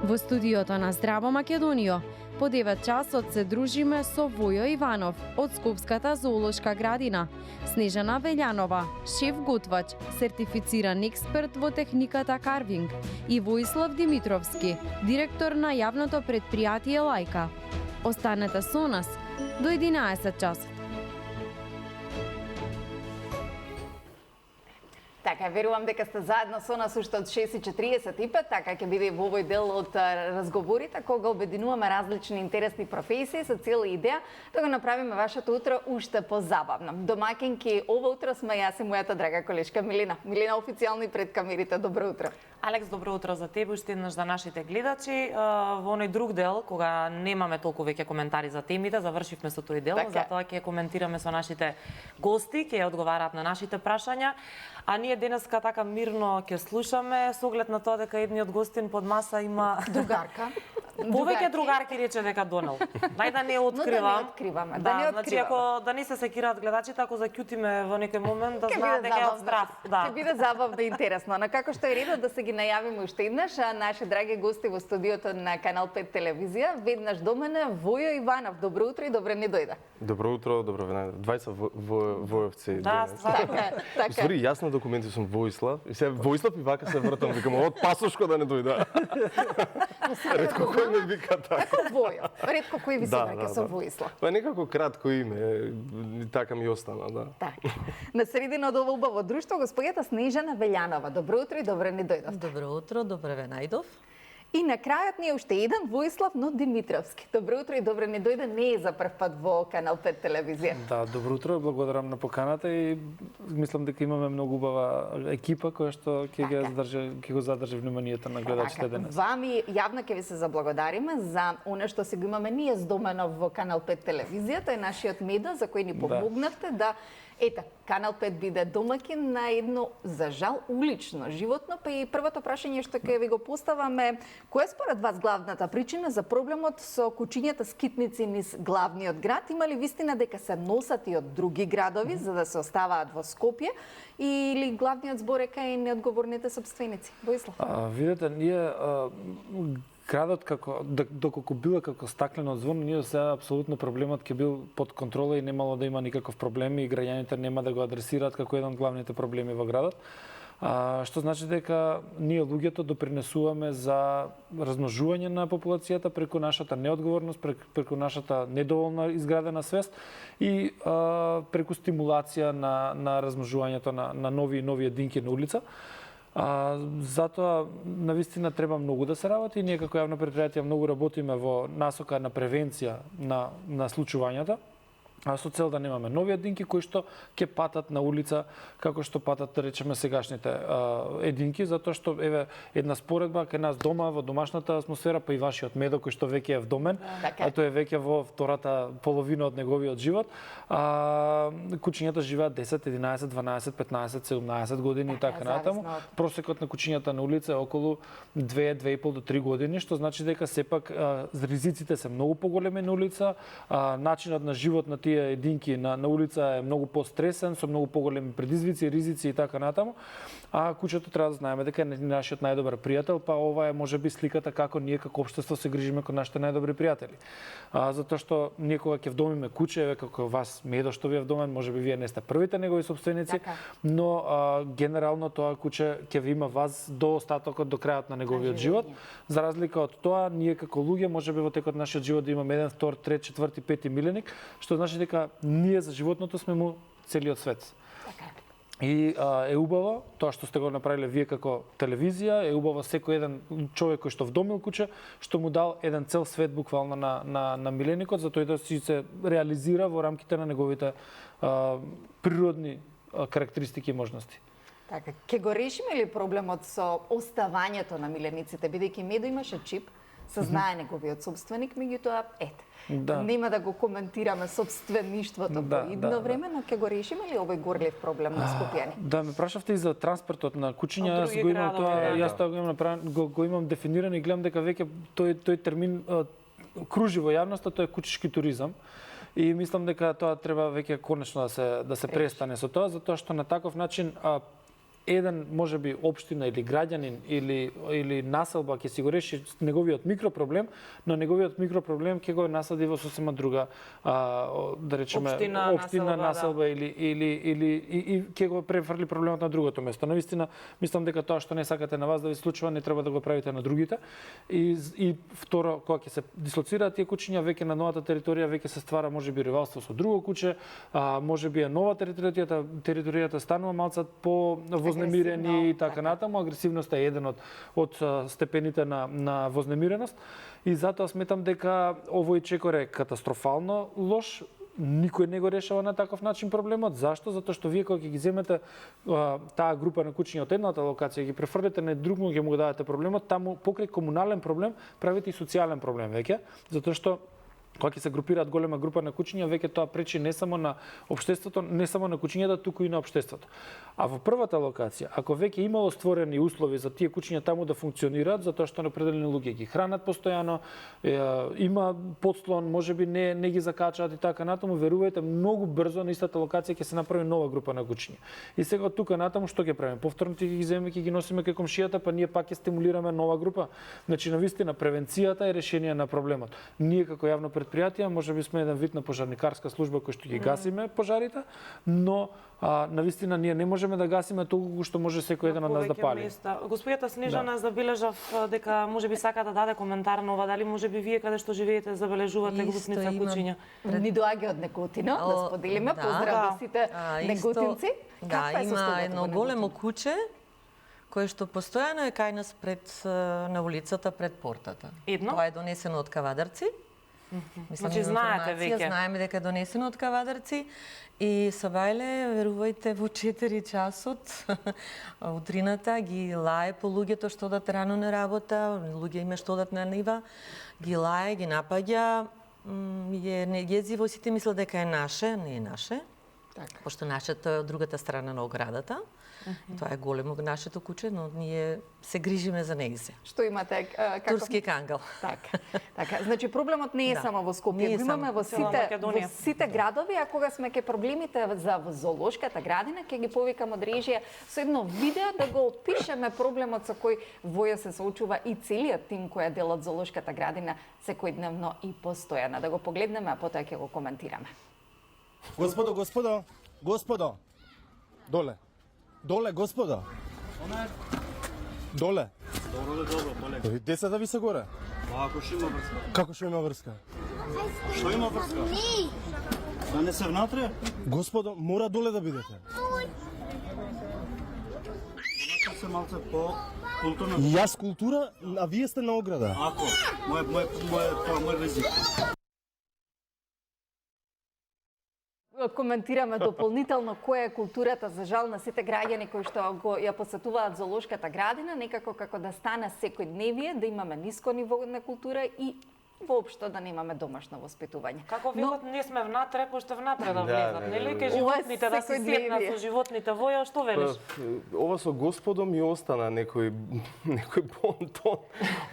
Во студиото на Здраво Македонијо, по 9 часот се дружиме со Војо Иванов од Скопската зоолошка градина, Снежана Велјанова, шеф-готвач, сертифициран експерт во техниката карвинг, и Воислав Димитровски, директор на јавното предпријатие Лајка. Останете со нас до 11 часот. Така, верувам дека сте заедно со нас уште од 6:45, така ќе биде во овој дел од разговорите, кога обединуваме различни интересни професии со цела идеја да го направиме вашето утро уште позабавно. Домакинки ова утро сме јас и мојата драга колешка Милина. Милина, официјално и пред камерите, добро утро. Алекс, добро утро за тебе, уште еднаш за нашите гледачи. Во оној друг дел, кога немаме толку веќе коментари за темите, завршивме со тој дел, затоа ќе коментираме со нашите гости, ќе одговараат на нашите прашања. А ние денеска така мирно ќе слушаме, со оглед на тоа дека едниот гостин под маса има другарка. Повеќе другарки рече дека донел. Нај да не откривам. Но да не откриваме, да не откриваме. Значи, ако да не се секираат гледачите, ако заќутиме во некој момент, да знаат дека е од страв. Ќе биде забавно и интересно. На како што е редот да се ги најавиме уште еднаш, наши драги гости во студиото на Канал 5 телевизија, веднаш до мене Војо Иванов. Добро утро и добре ни дојде. Добро утро, добро време. Двајца војовци. Да, така. Ствари, јас на документи сум Воислав, и се Воислав и вака се вртам, викам, од пасошко да не дојде. Ретко кој ме вика така. Војо. Ретко кој ви се враќа со Воислав. Па некако кратко име, така ми остана, да. Така. На средина од ова убаво друштво, господјата Снежана Велјанова. Добро утро и добре ни дојдов. Добро утро, добре ве најдов. И на крајот ни е уште еден Воислав, но Димитровски. Добро утро и добре ни дојде, не е за прв пат во Канал 5 телевизија. Да, добро утро, благодарам на поканата и мислам дека имаме многу убава екипа која што ќе го задржи вниманието на гледачите денес. Вами јавно ќе ви се заблагодариме за она што си го имаме ние здоменов во Канал 5 телевизија, тоа е нашиот меда за кој ни помогнавте да ета, Канал 5 биде домакин на едно, за жал, улично животно, па и првото прашање што ќе ви го поставаме, која е според вас главната причина за проблемот со кучињата скитници низ главниот град? Има ли вистина дека се носат и од други градови за да се оставаат во Скопје, или главниот зборека е неодговорните сопственици? Воислав. Видете, ние градот доколку била како стаклено звон, ние сега апсолутно проблемот ќе бил под контрола и немало да има никаков проблем и граѓаните нема да го адресираат како еден од главните проблеми во градот. Што значи дека ние луѓето допринесуваме за размножување на популацијата преку нашата неодговорност, преку нашата недоволна изградена свест и преку стимулација на размножувањето на нови и нови единки на улица. Затоа навистина треба многу да се работи и ние како јавно предпријатие многу работиме во насока на превенција на случувањата, со цел да немаме нови единки кои што ќе патат на улица како што патат, да речеме, сегашните единки, затоа што еве една споредба кај нас дома во домашната атмосфера, па и вашиот Медо кој што веќе е вдомен, а тој е веќе во втората половина од неговиот живот. Кучињата живеат 10, 11, 12, 15, 17 години и така натаму. Просекот на кучињата на улица е околу 2, 2,5 до 3 години, што значи дека сепак ризиците се многу поголеми на улица, начинот на живот на тие единки на улица е многу постресен, со многу поголеми предизвици, ризици и така натаму. А кучето треба да знаеме дека е нашиот најдобар пријател, па ова е можеби сликата како ние како општество се грижиме кон нашите најдобри пријатели. Затоа што ние кога ќе вдомиме куче, еве како вас Медо што ви е вдомен, можеби вие не сте првите негови сопственици, но генерално тоа куче ќе ви има вас до остатокот, до крајот на неговиот живот. За разлика од тоа, ние како луѓе можеби во текот на нашиот живот да имаме еден, втор, трет, четврти, пети миленик, што значи дека ние за животното сме му целиот свет. И е убаво тоа што сте го направиле вие како телевизија, е убаво секој еден човек кој што вдомил куче, што му дал еден цел свет буквално на миленикот, за тој да си се реализира во рамките на неговите природни карактеристики и можности. Така, ќе го решиме ли проблемот со оставањето на милениците, бидејќи Медо имаше чип, се знае неговиот собственик, меѓутоа нема да го коментираме собствеништвото по идно време, но ќе го решиме ли овој горлив проблем на скопјани? Да, ме прашавте и за транспортот на кучиња, јас го имам тоа, јас тоа го имам направено, го имам дефинирано и гледам дека веќе тој термин кружи во јавноста, тоа е кучишки туризам. И мислам дека тоа треба веќе конечно да се престане со тоа, затоа што на таков начин еден можеби општина или граѓанин или населба ќе си го реши неговиот микропроблем, но неговиот микропроблем ќе го насади во сосема друга да речеме општина, населба или ќе го префрли проблемот на другото место. Навистина мислам дека тоа што не сакате на вас да ви случува не треба да го правите на другите. И второ, кога ќе се дислоцираат тие куќиња веќе на новата територија веќе се ствара можеби ривалство со друго куќе, можеби е нова територијата станува малку по вознемирени и така натаму. Агресивноста е еден од степените на вознемиреност и затоа сметам дека овој чекор е катастрофално лош. Никој не го решава на таков начин проблемот. Зашто? Затоа што вие кога ќе ги земете таа група на куќиња од едната локација и ги префрлите на другу, ќе му го дадете проблемот, таму покрај комунален проблем правите и социјален проблем веќе, затоа што кога ќе се групираат голема група на куќиња, веќе тоа пречи не само на општеството, не само на куќињата, туку и на општеството. А во првата локација, ако веќе имало створени услови за тие куќиња таму да функционираат, затоа што определени луѓе ги хранат постојано, има подслон, можеби не ги закачаат и така натаму, верувајте, многу брзо на истата локација ќе се направи нова група на куќиња. И сега од тука натаму што ќе правиме? Повторно ќе ги земеме, ќе ги носиме кај комшијата, па ние пак ќе стимулираме нова група. Значи навистина превенцијата е решение на проблемот. Ние како јавно предпријатие можеби сме еден вид на пожарникарска служба кој што ги гасиме пожарите, но навистина ние не можеме да гасиме толку што може секој еден од нас да пали. Господјата Снежана забележав дека можеби сака да даде коментар на ова, дали можеби вие каде што живеете забележувате Гусница куќиња? Ни доаѓа од Неготино, да споделиме, поздрав сите неготинци. Да, има едно големо куќе кое што постојано е кај нас на улицата пред портата. Тоа е донесено од Кавадарци. Значи знаете веќе. Знаеме дека е донесено од Кавадарци и Сабајле, верувајте, во 4 часот утрината ги лае по луѓето што одат рано на работа, луѓе има што одат на нива, ги лае, ги напаѓа, е нејезиво, сите мислат дека е наше, не е наше. Пошто нашето е од другата страна на оградата. Тоа е големо нашето куќе, но ние се грижиме за нејзе. Што имате? Турски кангал. Така. Значи проблемот не е само во Скопје, го имаме во сите градови, а кога сме ке проблемите за зоолошката градина, ќе ги повикам од режија со едно видео да го опишеме проблемот со кој Воја се соочува и целиот тим кој е дел од зоолошката градина секојдневно и постојано. Да го погледнеме, а потоа ќе го коментираме. Господо, доле, господо. Доле. Добро. Децата ви се горе. Ако што има врска. Како што има врска? Што има врска? Да не се внатре? Господо, мора доле да бидете. Внатре се малце по културна. Јас култура, а вие сте на ограда. Ако, мој ризик. Коментираме дополнително која е културата, за жал на сите граѓани кои што ја посетуваат зоолошката градина, некако како да стане секојдневие, да имаме ниско ниво на култура и воопшто да немаме домашно воспитување. Како велат, не сме внатре, пошто внатре да влезат, нели? Кај животните да се сетнат со животните. Воја, што велиш? Ова со Господо ми остана некој бонтон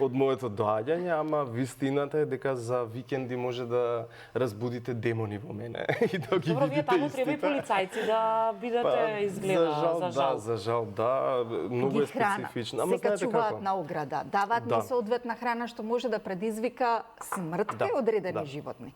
од моето доаѓање, ама вистината е дека за викенди може да разбудите демони во мене и да ги видите. Добро, вие таму треба и полицајци да бидете изгледа, за жал, да, многу е специфично. Ама знаете како? На ограда, даваат несоодветна храна што може да предизвика смрт кај одредени животни.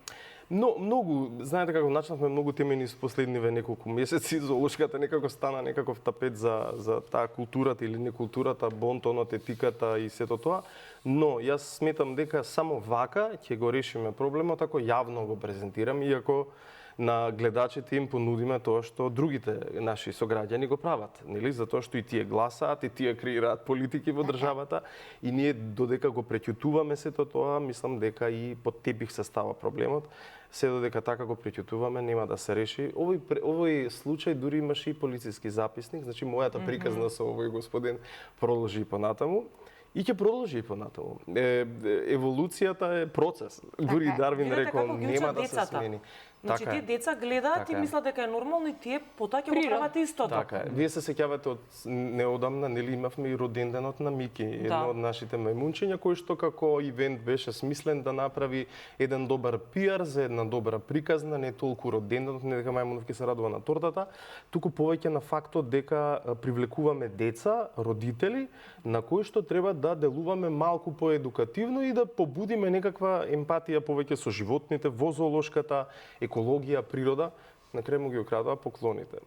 Но многу, знаете како начнавме многу темени со последниве неколку месеци, зоолошката некако стана некаков тапет за таа културата или некултурата, бонтонот, етиката и сето тоа, но јас сметам дека само вака ќе го решиме проблемот ако јавно го презентираме, иако на гледачите им понудиме тоа што другите наши сограѓани го прават, нели? Затоа што и тие гласаат, и тие креираат политики во државата и ние додека го преќутуваме сето тоа, мислам дека и под тепих се става проблемот. Се додека така го преќутуваме, нема да се реши. Овој случај дури имаше и полициски записник, значи мојата приказна со овој господин продолжи понатаму. И ќе продолжи и понатаму. Еволуцијата е процес. Дури Дарвин рекол, нема да се смени. Значи Така е. тие деца гледаат Така и е. мислат дека е нормално и тие потоа ќе го прават истото. Така е. Вие се сеќавате од неодамна, нели имавме и роденденот на Мики, едно од нашите мајмунчиња кој што како ивент беше смислен да направи еден добар пиар за една добра приказна, не толку роденденот, не дека мајмунов ќе се радува на тортата, туку повеќе на фактот дека привлекуваме деца, родители, на кои што треба да делуваме малку поедукативно и да побудиме некаква емпатија повеќе со животните во зоолошката, екологија, природа. На крај му ги окрадува поклоните.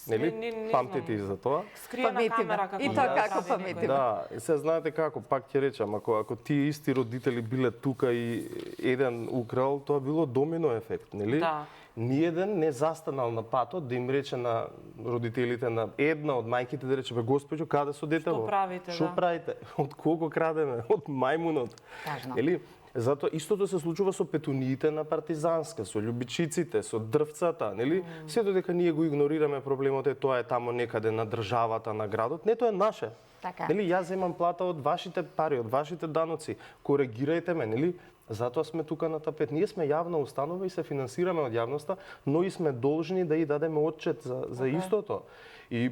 Нели? Не Памтите и за тоа. Скриена Памети, камера да. како И да тоа го како прави памети. некој. Да, и се знаете како, пак ќе речам, ако тие исти родители биле тука и еден украл, тоа било домино ефект, нели? Да. Ниеден не застанал на патот да им рече на родителите на една од мајките да рече, бе госпоѓо, каде со детево? Што правите, Што да. правите? Од кого крадеме? Од мајмунот. Тажно. Нели? Затоа истото се случува со петуниите на партизанска, со љубичиците, со дрвцата, нели? Се додека ние го игнорираме проблемот е тоа е тамо некаде на државата, на градот, не тоа е наше. Така. Нели јас земам плата од вашите пари, од вашите даноци. Коригирајте ме, нели? Затоа сме тука на тапет. Ние сме јавна установа и се финансираме од јавноста, но и сме должни да и дадеме отчет за истото. И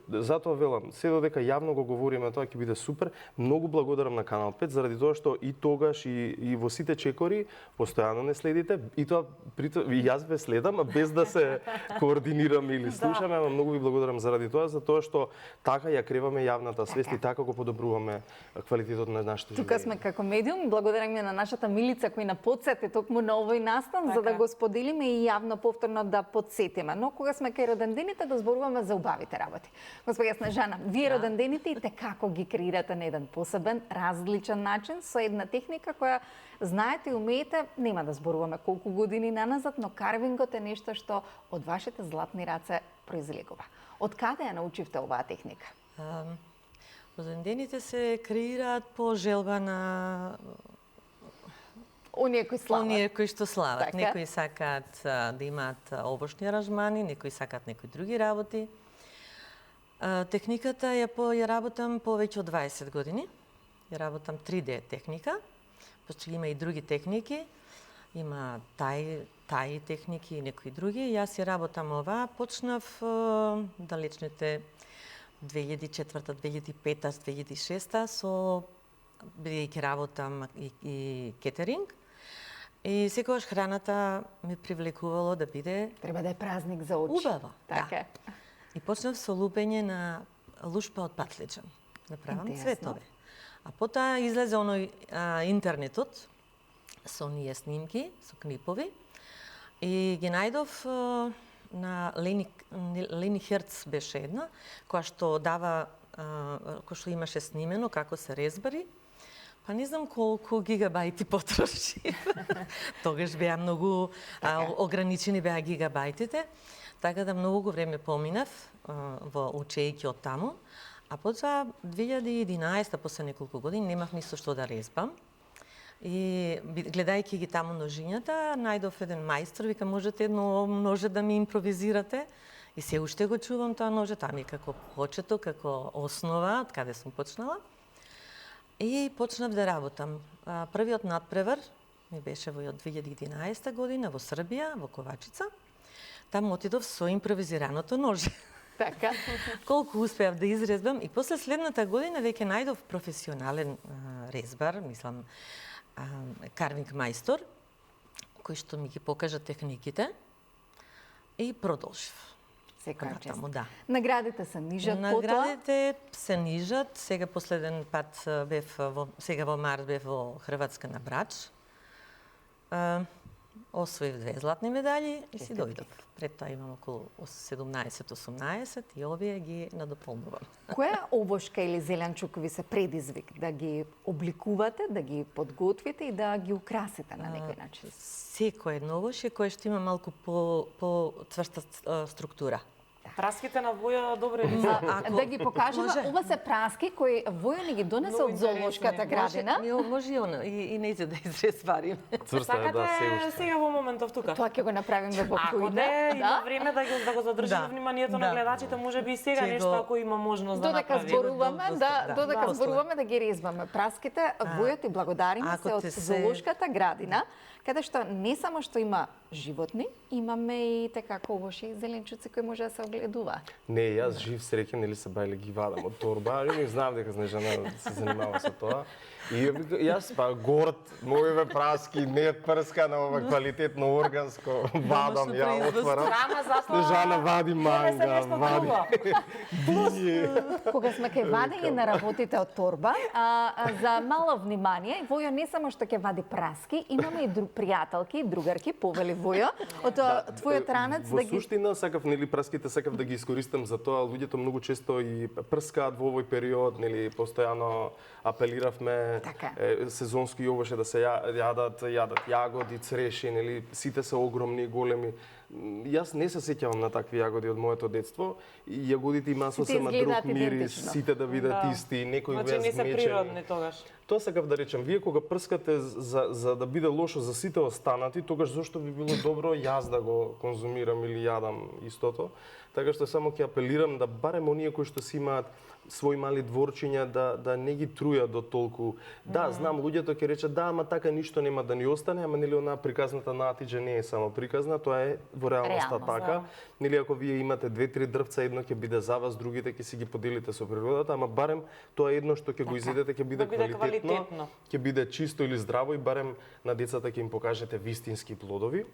затоа велам, се додека јавно го говориме, тоа ќе биде супер. Многу благодарам на Канал 5 заради тоа што и тогаш и во сите чекори постојано не следите и тоа и јас ве следам, а без да се координираме или слушаме, ама многу ви благодарам заради тоа, затоа што така ја креваме јавната свест и така го подобруваме квалитетот на нашите Тука сме како медиум, благодараме на нашата Милица кој на подсети токму на овој настан за да го споделиме и јавно повторно да подсетиме. Но кога сме кај родендените да зборуваме за убавите работи. Господја Снежана, вие родендените и како ги креирате на еден посебен, различен начин со една техника која знаете и умеете, нема да зборуваме колку години наназад, но карвингот е нешто што од вашите златни раце произлегува. Од каде ја научивте оваа техника? Родендените се креираат по желба на Оние кои слават. оние кои што слават. Така. Некои сакаат да имаат овошни аранжмани, некои сакаат некои други работи. Техниката ја работам повеќе од 20 години. Ја работам 3D техника, пошто има и други техники. Има таи техники и некои други. Јас ја работам ова. Почнав далечните 2004, 2005, 2006 со бидејќи работам и кетеринг. И секогаш храната ме привлекувало да биде Треба да е празник за очи. убава. Така е. И почнав со лупење на лушпа од патличен. Направам Интересно. цветове. А потоа излезе оној интернетот со оние снимки, со клипови. И ги најдов на Лени Херц беше една, која што дава, која што имаше снимено како се резбари. Па не знам колку гигабајти потроши. Тогаш беа многу ограничени беа гигабајтите. Така да многу време поминав во учејќи од таму. А потоа 2011, после неколку години, немав нисто што да резбам. И гледајќи ги таму ножињата, најдов еден мајстор, вика можете едно ноже да ми импровизирате. И се уште го чувам тоа ноже, тоа ми е како почето, како основа, од каде сум почнала. И почнав да работам. Првиот надпревар ми беше во 2011 година во Србија, во Ковачица. Таму отидов со импровизираното ноже. Така. Колку успеав да изрезбам и после следната година веќе најдов професионален резбар, мислам карвинг мајстор, кој што ми ги покажа техниките и продолжив. Секоја чест. Таму, да. Наградите се нижат потоа. Наградите се нижат. Сега последен пат бев сега во март бев во Хрватска на Брач. Освоив 2 златни медали и си дојдов. Пред тоа имам околу 17-18 и овие ги надополнувам. Која овошка или зеленчук ви се предизвик да ги обликувате, да ги подготвите и да ги украсите на некој начин? Секој едно овошје кое што има малку по цврста структура. Праските на воја добре ли се? Да ги покажеме, може. ова се праски кои Воја ни ги донесе Многу од зоолошката градина. Може и нејзе да изрезбарим. Цврста е, да, се Сакате уште. сега во моментов тука? Тоа ќе го направиме во Ако појде. не, има време да го задржи Да. вниманието на Да. гледачите, може би и сега Ќе нешто го- ако има можност да Додека направи. зборуваме, Да. додека Да. зборуваме да ги резбаме праските, Воја ти благодариме ако се од те се- зоолошката градина, каде што не само што има животни, имаме и така ковоши и зеленчуци кои може да се огледува. Не, јас жив среќен или се бајле ги вадам од торба, и знам дека Снежана се занимава со тоа. И јас па горд, мојове праски, не прска на ова квалитетно органско, вадам, ја отварам. Снежана вади манга, вади Кога сме ке вадење на работите од торба, за мало внимание, Војо не само што ќе вади праски, имаме и пријателки, другарки, повели Војо, од твојот ранец да ги... Во суштина, сакав, нели, праските сакав да ги искористам за тоа. Луѓето многу често и прскаат во овој период, нели, постојано апелиравме сезонски јогоше да се јадат јагоди, цреши, нели, сите се огромни и големи. Јас не се сеќавам на такви јагоди од моето детство. Јагодите имаат сосема друг мирис, сите да видат исти, некои значи не се природни тогаш. Тоа сакав да речем, вие кога прскате за да биде лошо за сите останати, тогаш зошто би било добро јас да го конзумирам или јадам истото. Така што само ќе апелирам да барем оние кои што си имаат своји мали дворчиња да не ги трујат до толку. Да, знам, луѓето ќе речат да, ама така ништо нема да ни остане, ама нели онаа приказната натиџа не е само приказна, тоа е во реалноста така. Нели ако вие имате 2-3 дрвца, едно ќе биде за вас, другите ќе си ги поделите со природата, ама барем тоа едно што ќе го изедете ќе биде квалитетно, ќе биде чисто или здраво и барем на децата ќе им покажете вистински плодови.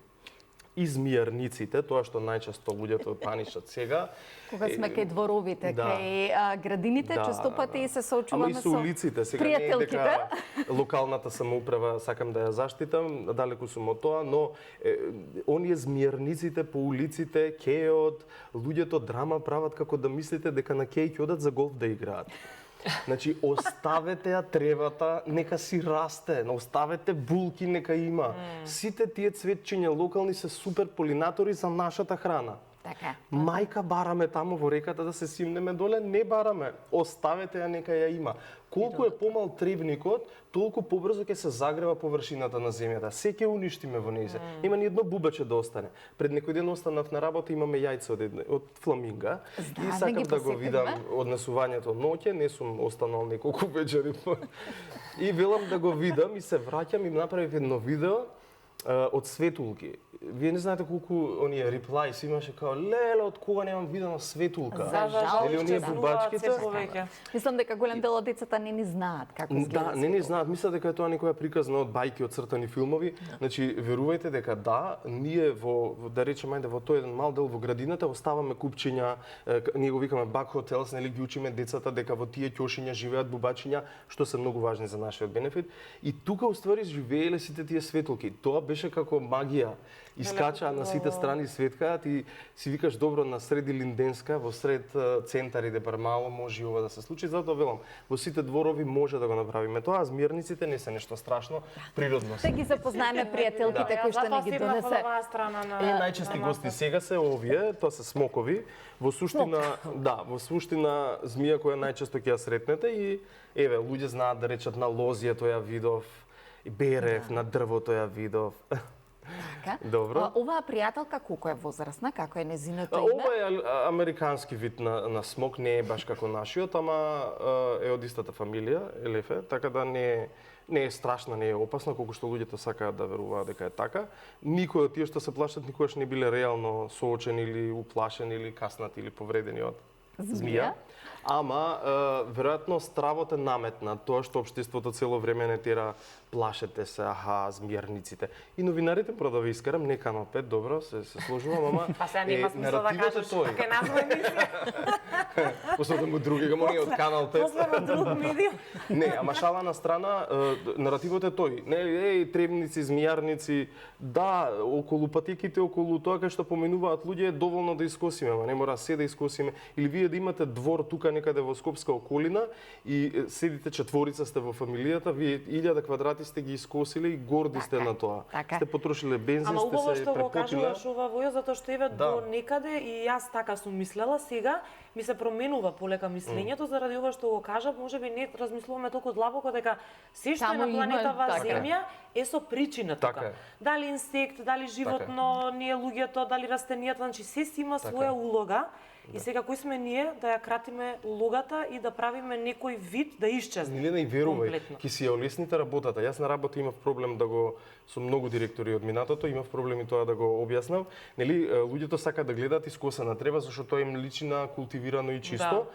И змијарниците, тоа што најчесто луѓето панишат сега. Кога сме кај дворовите, кај градините, често пати се соочуваме со улиците. Сега не е дека локалната самоуправа сакам да ја заштитам, далеку сум од тоа, но оние змијарниците по улиците, кејот, луѓето драма прават како да мислите дека на кеј ќе одат за голф да играат. Значи, оставете ја тревата, нека си расте, оставете булки, нека има. Сите тие цветчиња локални се супер полинатори за нашата храна. Така. Мајка бараме таму во реката да се симнеме доле, не бараме. Оставете ја, нека ја има. Колку е помал тревникот, толку побрзо ќе се загрева површината на земјата. Се ќе уништиме во нејзе. Има ни едно бубаче да остане. Пред некој ден останав на работа, имаме јајце од фламинга. И сакам да го видам однесувањето ноќе, не сум останал неколку вечери. И велам да го видам и се враќам и направив едно видео од светулки. Вие не знаете колку оние реплајс имаше као леле, од кога немам видено светулка. За жал, или оние бубачките. Мислам дека голем дел од децата не ни знаат како изгледа. Да, не ни знаат. Мислат дека е тоа некоја приказна од бајки, од цртани филмови. Значи, верувајте дека да, ние да речеме ајде во тој еден мал дел во градината оставаме купчиња, ние го викаме бак хотелс, нели ги учиме децата дека во тие ќошиња живеат бубачиња, што се многу важни за нашиот бенефит. И тука уствари живееле сите тие светулки. Тоа беше како магија. Искачаа на сите страни светкаат и си викаш добро на среди Линденска, во сред центари де Бармало може ова да се случи, затоа велам, во сите дворови може да го направиме тоа, змијарниците не се нешто страшно, природно се. Да ги запознаеме пријателките кои што не ги донесе. И најчести гости сега се овие, тоа се смокови. Во суштина, во суштина змија која најчесто ќе ја сретнете и еве, луѓе знаат да речат на лозието ја видов, и берев, на дрвото ја видов. Така. Добро. Оваа пријателка колку е возрастна, како е незиното име? Ова е американски вид на смок, не е баш како нашиот, ама е од истата фамилија, елефе, така да не е страшна, не е опасна, колку што луѓето сакаат да веруваат дека е така. Никој од тие што се плашат никогаш не биле реално соочени или уплашени или каснати или повредени од змија. Ама, веројатно, стравот е наметнат, тоа што општеството цело време не тера плашете се, змијарниците. И новинарите да ви искарам, не Канал 5, добро, се сложувам, ама па сега нема смисла да кажеш дека е наша емисија. После му други, мони од Канал 5. После на друг медиум. Не, ама шала на страна, наративот е тој. Не, требници, змијарници, да, околу патеките, околу тоа кај што поминуваат луѓе е доволно да искосиме, ама не мора се да искосиме. Или вие да имате двор тука некаде во Скопска околина и седите четворица сте во фамилијата, вие 1000 квадрати сте ги искосиле и горди сте на тоа. Сте потрошиле бензин, сте се препотиле. Ама убаво што го кажуваш ова, Војо, затоа што еве до некаде и јас така сум мислела, сега ми се променува полека мислењето заради ова што го кажав, можеби не размислуваме толку длабоко дека се што е на планетава Земја со причина тука. Така е. Дали инсект, дали животно, ние луѓето, дали растенијата, значи се си има своја улога. И сега кои сме ние да ја кратиме улогата и да правиме некој вид да исчезне. Милена, и верувај, комплетно. ќе си ја олесните работата. Јас на работа имав проблем да го со многу директори од минатото, имав проблеми тоа да го објаснам. Нели, луѓето сакаат да гледаат искосена трева зашто тоа им личи на култивирано и чисто.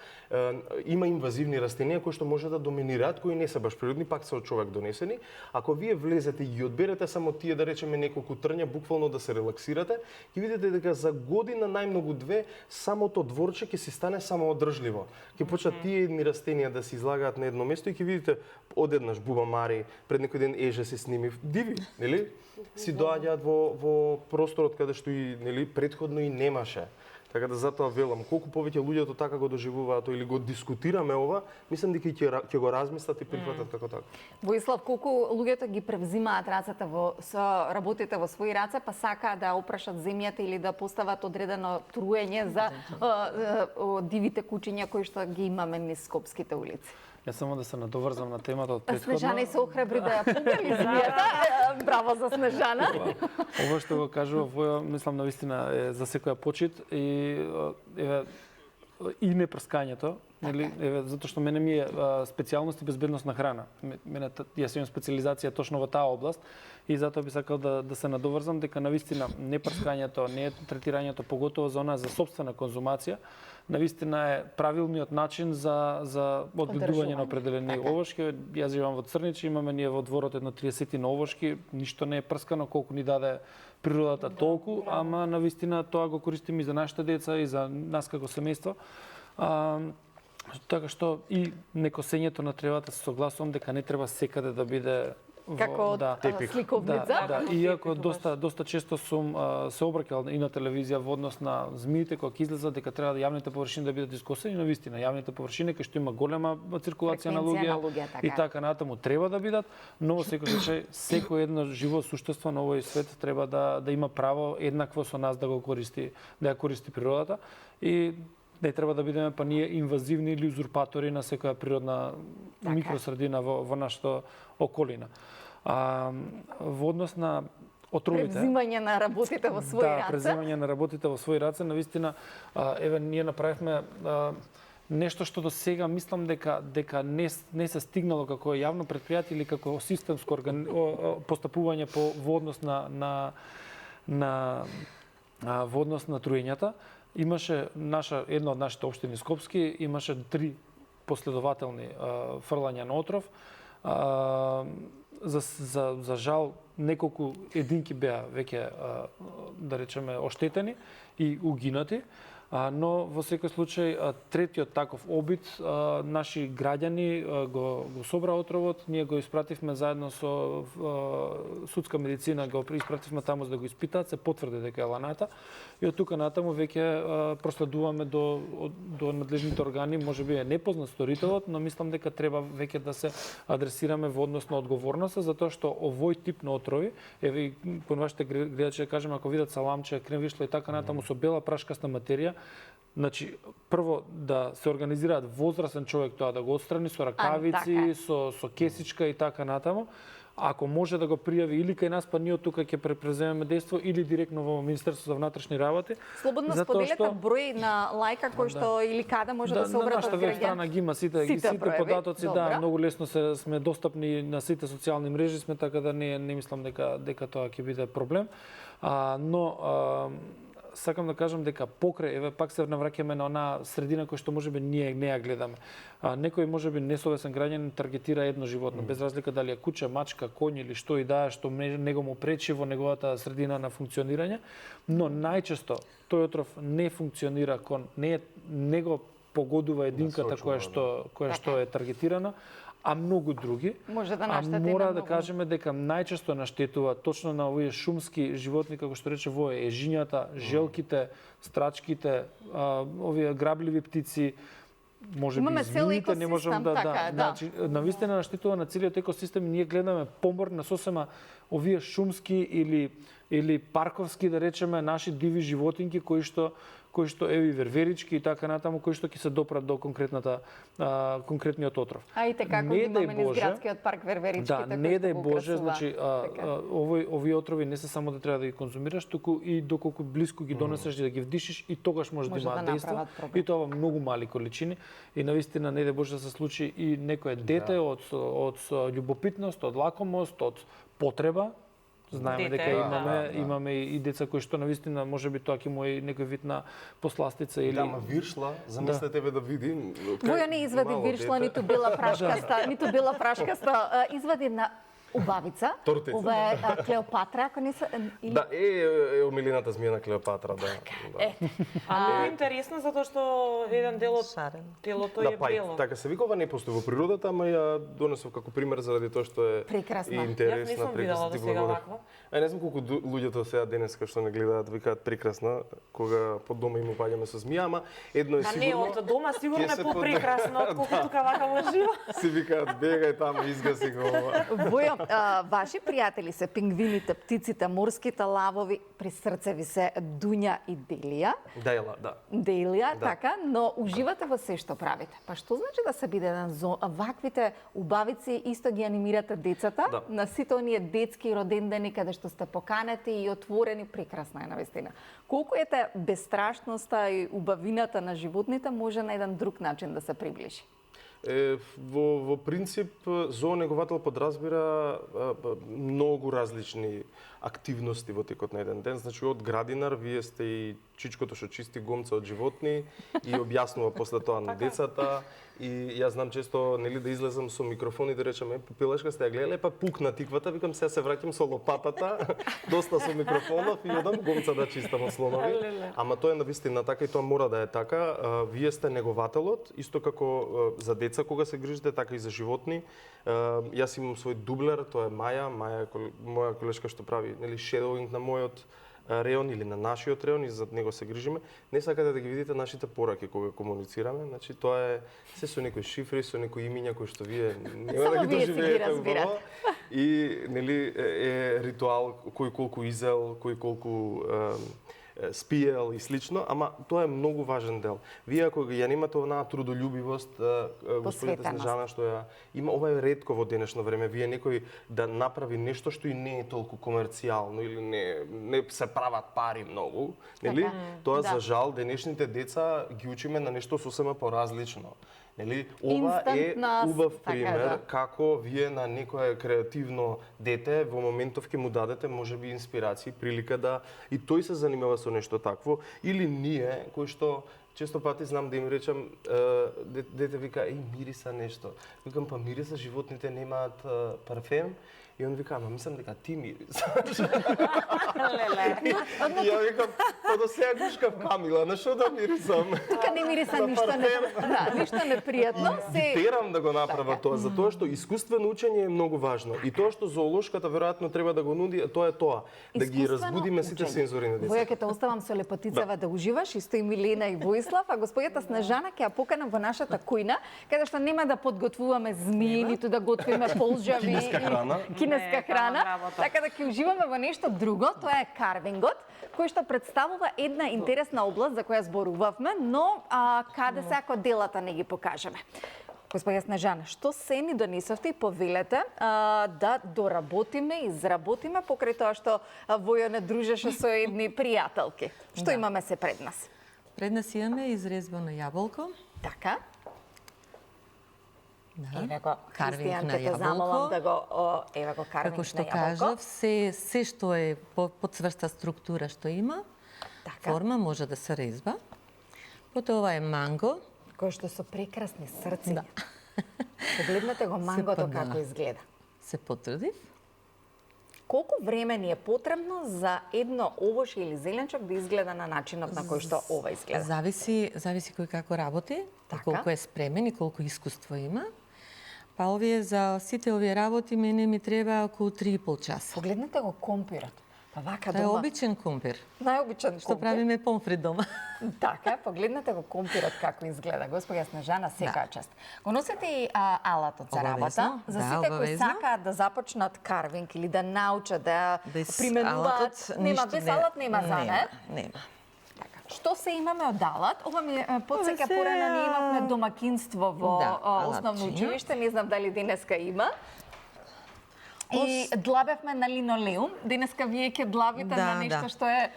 Има инвазивни растенија кои што може да доминираат, кои не се баш природни, пак се од човек донесени. Ако вие влезете и ги одберете само тие, да речеме, неколку трња, буквално да се релаксирате, ќе видите дека за година, најмногу 2, самото дворче ќе се стане самоодржливо. Ќе почнат тие едни растенија да се излагаат на едно место и ќе видите одеднаш бубамари, пред некој ден еже се сними, диви, нели? Си доаѓаат во просторот каде што и нели претходно и немаше. Така да затоа велам, колку повеќе луѓето така го доживуваат или го дискутираме ова, мислам дека ќе го размислат и прифатат како така. Воислав, колку луѓето ги превзимаат рацата работите во своји раце, па сакаат да опрашат земјата или да постават одредено труење за дивите кучиња кои што ги имаме низ скопските улици. Јас само да се надоврзам на темата од претходно. Снежана и се охрабри да ја погали земјата. Браво за Снежана. Ова што го кажува Војо, мислам навистина е за секоја почит и непрскањето, нели, затоа што мене ми е специјалност и безбедност на храна. Јас имам специализација точно во таа област и затоа би сакал да се надоврзам дека навистина непрскањето, не третирањето, поготово за она за сопствена конзумација, навистина е правилниот начин за одгледување на определени овошки. Јас живеам во Црничи, имаме ние во дворот едно 30 овошки, ништо не е прскано колку ни даде природата толку, ама навистина тоа го користиме и за нашите деца и за нас како семејство. Така што и некосењето на тревата се согласувам дека не треба секаде да биде како сликовница. Да, иако доста често сум се обракал и на телевизија во однос на змиите кога излезат дека треба да јавните површини да бидат искосени, но вистина јавните површини кај што има голема циркулација на луѓе и така натаму треба да бидат, но во секој случај секој едно живо суштество на овој свет треба да има право еднакво со нас да го користи, да ја користи природата и не треба да бидеме па ние инвазивни или узурпатори на секоја природна микросредина во нашата околина. Во однос на отровите, превзимање на работите во своји раце. Да, превзимање на работите во своји раце, навистина еве ние направивме нешто што до сега мислам дека не се стигнало како јавно предпријатие или како системско постапување во однос во однос на труењата. Имаше една од нашите општини Скопски, имаше 3 последователни фрлања на отров. За жал, неколку единки беа веќе, да речеме, оштетени и угинати, но во секој случај третиот таков обид наши граѓани го собра отровот, ние го испративме заедно со судска медицина, го испративме таму за да го испитаат, се потврди дека е ланата и од тука натаму веќе проследуваме до надлежните органи, можеби е непознат сторителот, но мислам дека треба веќе да се адресираме во однос на одговорноста, затоа што овој тип на отрови, еве по вашите гледачи да кажеме, ако видат саламче, кренвишло и така натаму со бела прашкаста материја, значи, прво да се организираат возрастен човек тоа да го отстрани со ракавици, со кесичка и така натаму. Ако може да го пријави или кај нас, па ние од тука ќе преземеме дејство или директно во Министерството за внатрешни работи. Слободно споделете број на лајка кој што или каде може да се обратат граѓани. На нашата веб страна ги има сите податоци, да, многу лесно сме достапни на сите социјални мрежи сме, така да не мислам дека тоа ќе биде проблем. Но сакам да кажам дека покрај, еве пак се навраќаме на онаа средина која што можеби ние не ја гледаме. Некој можеби несовесен граѓанин таргетира едно животно, без разлика дали е куче, мачка, коњ или што и да е, што него му пречи во неговата средина на функционирање, но најчесто тој отров не функционира кон не го погодува единката која што е таргетирана, а многу други. Може да наштети. Мора да кажеме дека најчесто наштетува точно на овие шумски животни, како што рече Воје, ежињата, желките, страчките, овие грабливи птици, можеби змиите, не можам значи навистина наштетува на целиот екосистем. Ние гледаме помор на сосема овие шумски или парковски, да речеме, наши диви животинки кои што кои што еви верверички и така натаму, кои што ќе се допрат до конкретниот отров. А и така како имаме низ градскиот парк верверичките. Да, не дај Боже, значи овие отрови не се само да треба да ги конзумираш, туку и доколку блиску ги донесеш да ги вдишиш и тогаш може да имаат дејство. И тоа во многу мали количини и навистина не дај Боже да се случи и некое дете од љубопитност, од лакомост, од потреба. Знаеме дека имаме и деца кои што навистина можеби тоа ќе му е некој вид на посластица или Да, ма виршла, замислете тебе да види. Воја не извади виршла, ниту бела прашкаста, извади една убавица. Тортица. Ова е Клеопатра, ако не се или Да, е омилината змија на Клеопатра, да. Многу интересно затоа што еден дел од телото е бело. Така се вика, ова не постои во природата, ама ја донесов како пример заради тоа што е прекрасна. Јас не сум видела до сега вакво. Не знам колку луѓето сега денеска што не гледаат викаат прекрасна кога под дома им упаѓаме со змија, ама едно е сигурно. Не, од дома сигурно е попрекрасно отколку тука вака во живо. Си викаат бегај таму, изгаси го ова. Воја, ваши пријатели се пингвините, птиците, морските лавови, при срце ви се Дуња и Делија. Делија, така, но уживате во се што правите. Па што значи да се биде еден ваквите убавици исто ги анимирате децата на сите оние детски родендени каде што сте поканети и отворени, прекрасна е навистина. Колку ете бестрашноста и убавината на животните може на еден друг начин да се приближи? Во принцип, зоонеговател подразбира многу различни активности во текот на еден ден. Значи, од градинар, вие сте и чичкото што чисти гомца од животни и објаснува после тоа на децата. И јас знам често нели да излезам со микрофон и да речеме попилешка сте ја гледале, па пукна тиквата, викам сега се враќам со лопатата, доста со микрофонов и одам гомца да чистам од слонови. Ама тоа е навистина така и тоа мора да е така. Вие сте негователот, исто како за деца кога се грижите, така и за животни. Јас имам свој дублер, тоа е Маја, моја колешка што прави нели шедоуинг на мојот реон или на нашиот реон и за него се грижиме. Не сакате да ги видите нашите пораки кога комуницираме, значи тоа е се со некои шифри, со некои имиња кои што вие нема да ги доживеете убаво. И нели е ритуал кој колку изел, кој колку спиел и слично, ама тоа е многу важен дел. Вие ако ја немате онаа трудолюбивост, господината Снежана што ја има, ова е ретко во денешно време, вие некој да направи нешто што и не е толку комерцијално или не се прават пари многу, нели? Тоа за жал денешните деца ги учиме на нешто сосема поразлично. Нели, ова е убав пример како вие на некое креативно дете во моментов ќе му дадете можеби инспирација, прилика да и тој се занимава со нешто такво, или ние кои што често пати знам да им речам, дете вика, мириса нешто. Викам, па мириса, животните немаат парфем. И он вика, ама мислам дека ти мирисаш. И ја викам, па до сега гушкав Камила, на што да мирисам? Тука не мириса ништо непријатно. Ги терам да го направа тоа, затоа што искуствено учење е многу важно. И тоа што зоолошката веројатно треба да го нуди, тоа е тоа, да ги разбудиме сите сензори на децата. Воја ќе те оставам со лепотицава да уживаш, исто и Милена и Воислав, а господјата Снежана ќе ја поканам во нашата кујна, каде што нема да подготвуваме змии, ниту да готвиме полжави кинеска храна, така да ќе уживаме во нешто друго, тоа е карвингот, кој што представува една интересна област за која зборувавме, но каде се ако делата не ги покажеме. Господја Снежана, што се ни донесовте и повелете да доработиме и изработиме покрај тоа што Воја не дружеше со едни пријателки? Што имаме се пред нас? Пред нас имаме изрезбано јаболко. Така. Еве го, карвинг Кристијан, на ќе те замолам јаболко. да го, еве го карвинг Како на што јаболко. кажав, се што е по цврста структура што има, форма може да се резба. Потоа ова е манго. Кој што со прекрасни срци. Да. Погледнете го мангото како изгледа. Се потрудив. Колку време ни е потребно за едно овоше или зеленчок да изгледа на начинот на кој што ова изгледа? Зависи кој како работи, колку е спремен и колку искуство има. Па за сите овие работи мене ми треба околу 3,5 часа. Погледнете го компирот. Па вака Тоа е дома. обичен компир. Најобичен Што правиме помфри дома. Така, погледнете го компирот како изгледа. Господја Снежана, секоја чест. Го носите и алатот за работа. За сите кои сакаат да започнат карвинг или да научат да применуваат, нема без алат нема за, не? Нема. Така. Што се имаме од алат? Ова ми подсеќа Ова се, порано ние имавме домакинство во да, основно алатчиња. училиште, не знам дали денеска има. И длабевме на линолеум, денеска вие ќе длабите Да, на нешто да. што е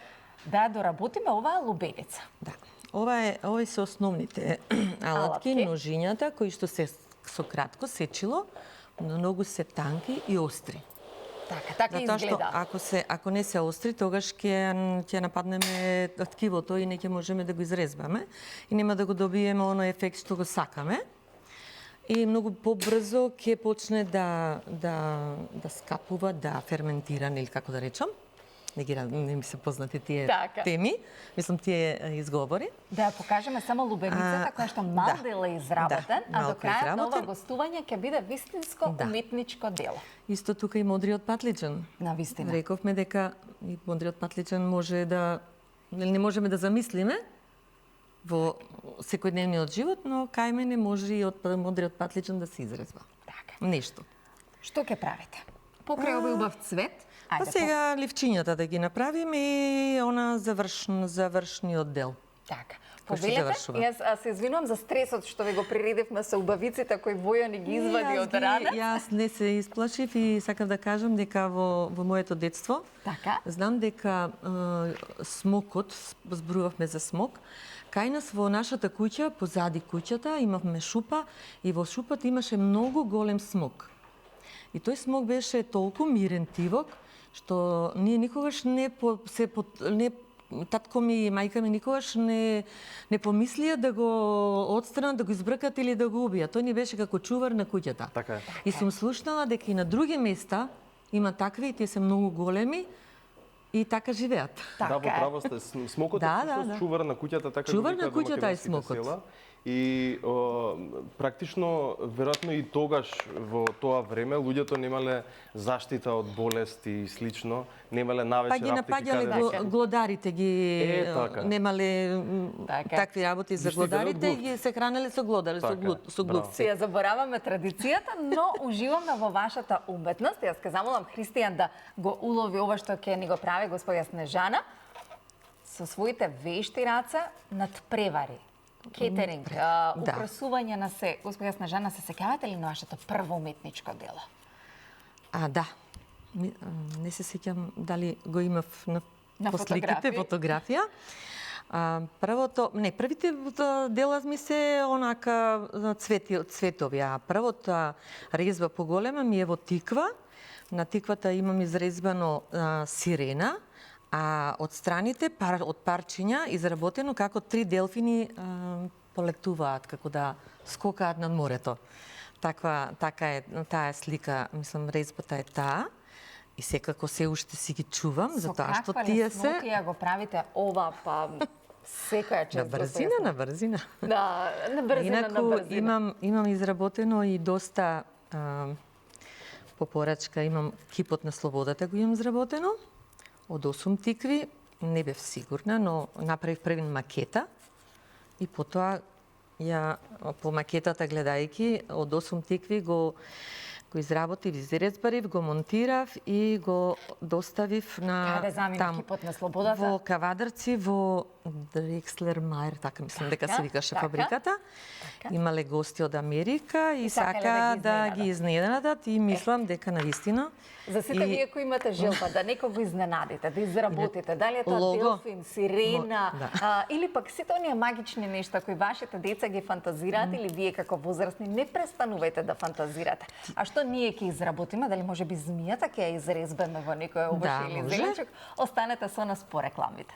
да доработиме оваа лубеница. Да. Овој се основните алатки, Алатки. ножињата кои што се со кратко сечило, многу се танки и остри. Така Затоа што изгледа. ако не се остри, тогаш ќе нападнеме ткивото и не ќе можеме да го изрезбаме и нема да го добиеме оној ефект што го сакаме. И многу побрзо ќе почне да скапува, да ферментира, или како да речам. Не ми се познати тие Така. теми, мислам тие изговори. Да ја покажеме само лубеницата која што мал да. дел е изработен, Да, а до малку крајот на ова изработен. гостување ќе биде вистинско Да. уметничко дело. Исто тука и модриот патличен. На вистина. Рековме дека и модриот патличен може да не можеме да замислиме во секојдневниот живот, но кај мене може и од модриот патличен да се изрезва. Така. Нешто. Што ќе правите? Покрај овој убав цвет, Па сега ливчињата да ги направиме и она завршниот дел. Така. Кој што Повелете, завршува. јас се извинувам за стресот што ви го приредивме со убавиците кои Војо ни ги извади од рана. Јас не се исплашив и сакам да кажам дека во моето детство Така. знам дека смокот, зборувавме за смок, кај нас во нашата куќа, позади куќата, имавме шупа и во шупата имаше многу голем смок. И тој смок беше толку мирен тивок, што ние никогаш татко ми и мајка ми никогаш не помислија да го отстранат, да го избркат или да го убијат. Тој ни беше како чувар на куќата. Така е. И сум слушнала дека и на други места има такви, и тие се многу големи и така живеат. Да, во Така е. право сте. Смокот Да, е да, всушност да. чувар на куќата, така Чувар го на викаат куќата е домакинските смокот. села. И практично, веројатно и тогаш во тоа време луѓето немале заштита од болести и слично, немале навечер Па ги аптеки напаѓале каде да се- глодарите, ги така. немале Така. такви работи за Виштите од глодарите и глуд. ги се хранеле со глодари, со Така, со браво. глутци. Ја забораваме традицијата, но уживаме во вашата уметност. Јас ке замолам Христијан да го улови ова што ќе ни го прави господја Снежана со своите вешти раца надпревари. Кетеринг, украсување на се. Господја Снежана, се сеќавате ли на вашето прво уметничко дело? Да. Не се сеќам дали го имав На по сликите, фотографија. Првите дела ми се онака цветови, а првата резба поголема ми е во тиква. На тиквата имам изрезбано сирена, а од страните од парчиња изработено како 3 делфини полетуваат, како да скокаат над морето. Така е таа слика, мислам резбата е таа. И секако се уште си ги чувам, затоа што тие се... Со каква леснота ја го правите ова, па секоја чест. На брзина. Да, на брзина, на Инаку брзина. имам изработено и доста по порачка, имам кипот на слободата, го имам изработено. Од 8 тикви, не бев сигурна, но направив први макета и потоа по макетата гледајќи од 8 тикви го изработив, изрезбарив, го монтирав и го доставив на Каде замина кипот на слободата? Во Кавадарци, во Дрекслер Мајер, така мислам дека се викаше фабриката. Имале гости од Америка и сака да ги изненадат и мислам дека навистина. За сите вие кои имате желба да некој го изненадите, да изработите, дали е тоа делфин, сирена, или пак сите оние магични нешта кои вашите деца ги фантазираат или вие како возрастни не престанувајте да фантазирате. А што ние ќе изработиме, дали можеби змијата ќе ја изрезбеме во некој овош или зеленчук, останете со нас по рекламите.